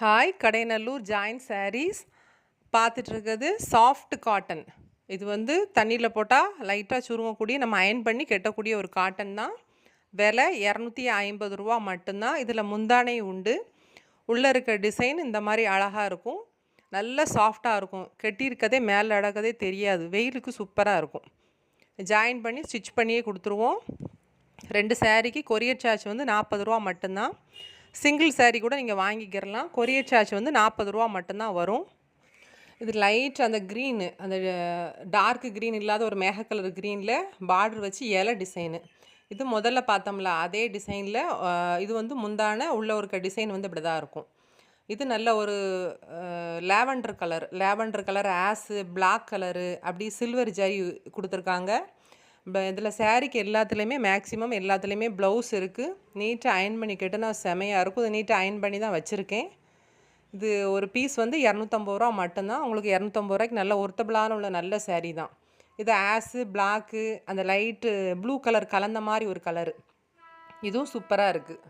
Hi Kadainallur join sarees பார்த்துட்ருக்கிறது soft cotton. இது வந்து தண்ணியில் போட்டால் லைட்டாக சுருங்கக்கூடிய நம்ம அயன் பண்ணி கெட்டக்கூடிய ஒரு காட்டன் தான். விலை 250 ரூபா மட்டும்தான். இதில் முந்தானை உண்டு. உள்ளே இருக்க டிசைன் இந்த மாதிரி அழகாக இருக்கும். நல்ல சாஃப்டாக இருக்கும். கெட்டியிருக்கதே மேலே அடக்கதே தெரியாது. வெயிலுக்கு சூப்பராக இருக்கும். ஜாயின் பண்ணி ஸ்டிச் பண்ணியே கொடுத்துருவோம். 2 சாரீக்கு கொரியர் சார்ஜ் வந்து 40 ரூபா மட்டும்தான். சிங்கிள் சாரீ கூட நீங்கள் வாங்கிக்கிறலாம். கொரியர் சார்ஜ் வந்து 40 ரூபா மட்டும்தான் வரும். இது லைட் அந்த க்ரீனு, அந்த டார்க் க்ரீன் இல்லாத ஒரு மேக கலர் க்ரீனில் பார்டர் வச்சு இலை டிசைனு. இது முதல்ல பார்த்தோம்ல அதே டிசைனில் இது வந்து முந்தான உள்ள ஒரு டிசைன் வந்து இப்படி தான் இருக்கும். இது நல்ல ஒரு லேவண்டர் கலர் ஆஸு பிளாக் கலரு அப்படி சில்வர் ஜரி கொடுத்துருக்காங்க. இதில் சாரீக்கு எல்லாத்துலேயுமே மேக்ஸிமம் எல்லாத்துலேயுமே ப்ளவுஸ் இருக்குது. நீட்டாக அயன் பண்ணி கெட்டுனா செமையாக இருக்கும். இது நீட்டாக அயன் பண்ணி தான் வச்சுருக்கேன். இது ஒரு பீஸ் வந்து 250 ரூபா மட்டும்தான். உங்களுக்கு 250 ரூபாய்க்கு நல்ல ஒர்த்தபிளான உள்ள நல்ல சாரீ தான். இது ஆஸு பிளாக்கு அந்த லைட்டு ப்ளூ கலர் கலந்த மாதிரி ஒரு கலரு. இதுவும் சூப்பராக இருக்குது.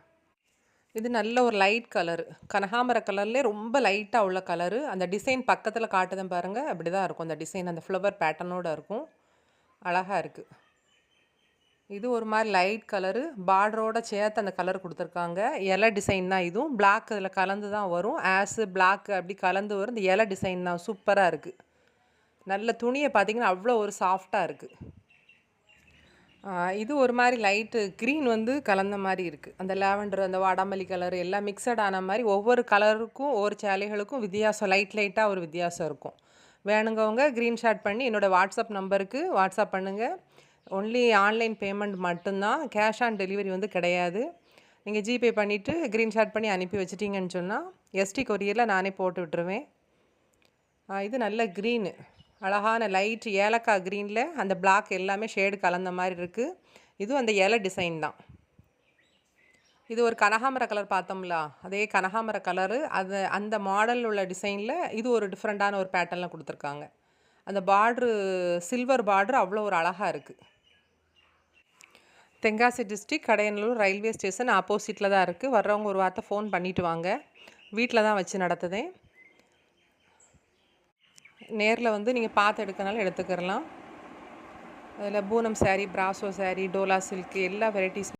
இது நல்ல ஒரு லைட் கலரு, கனகாமர கலர்லேயே ரொம்ப லைட்டாக உள்ள கலரு. அந்த டிசைன் பக்கத்தில் காட்டுதான் பாருங்கள், அப்படி தான் இருக்கும். அந்த டிசைன் அந்த ஃப்ளவர் பேட்டர்னோடு இருக்கும். அழகாக இருக்குது. இது ஒரு மாதிரி லைட் கலரு, பார்டரோட சேர்த்து அந்த கலர் கொடுத்துருக்காங்க. இலை டிசைன் தான். இதுவும் பிளாக் இதில் கலந்து தான் வரும். ஆஸு பிளாக் அப்படி கலந்து வரும். இந்த இலை டிசைன் தான் சூப்பராக இருக்குது. நல்ல துணியை பார்த்திங்கன்னா அவ்வளோ ஒரு சாஃப்டாக இருக்குது. இது ஒரு மாதிரி லைட்டு க்ரீன் வந்து கலந்த மாதிரி இருக்குது. அந்த லேவண்டர் அந்த வாடாமல்லி கலர் எல்லாம் மிக்சட் ஆன மாதிரி ஒவ்வொரு கலருக்கும் ஒவ்வொரு சேலைகளுக்கும் வித்தியாசம், லைட்டாக ஒரு வித்தியாசம் இருக்கும். வேணுங்கவங்க க்ரீன்ஷாட் பண்ணி என்னோடய வாட்ஸ்அப் நம்பருக்கு வாட்ஸ்அப் பண்ணுங்கள். ஒன்லி ஆன்லைன் பேமெண்ட் மட்டும்தான். கேஷ் ஆன் டெலிவரி வந்து கிடையாது. நீங்கள் ஜிபே பண்ணிவிட்டு க்ரீன்ஷாட் பண்ணி அனுப்பி வச்சிட்டிங்கன்னு சொன்னால் எஸ்டி கொரியரில் நானே போட்டு விட்டுருவேன். இது நல்ல க்ரீனு, அழகான லைட் ஏலக்காய் க்ரீனில் அந்த பிளாக் எல்லாமே ஷேடு கலந்த மாதிரி இருக்குது. இதுவும் அந்த இலை டிசைன் தான். இது ஒரு கனகாமர கலர் பார்த்தோம்ல, அதே கனகாமர கலரு அது அந்த மாடல் உள்ள டிசைனில் இது ஒரு டிஃப்ரெண்ட்டான ஒரு பேட்டர்னில் கொடுத்துருக்காங்க. அந்த பார்ட்ரு சில்வர் பார்ட்ரு அவ்வளோ ஒரு அழகாக இருக்குது. Tenkasi district Kadayanallur railway station ஆப்போசிட்டில் தான் இருக்குது. வர்றவங்க ஒரு வார்த்தை ஃபோன் பண்ணிவிட்டு வாங்க. வீட்டில் தான் வச்சு நடத்துதேன். நேரில் வந்து நீங்கள் பார்த்து எடுக்கனாலும் எடுத்துக்கிறலாம். அதில் பூனம் சாரீ, பிராசோ சாரீ, டோலா சில்க்கு எல்லா வெரைட்டிஸ்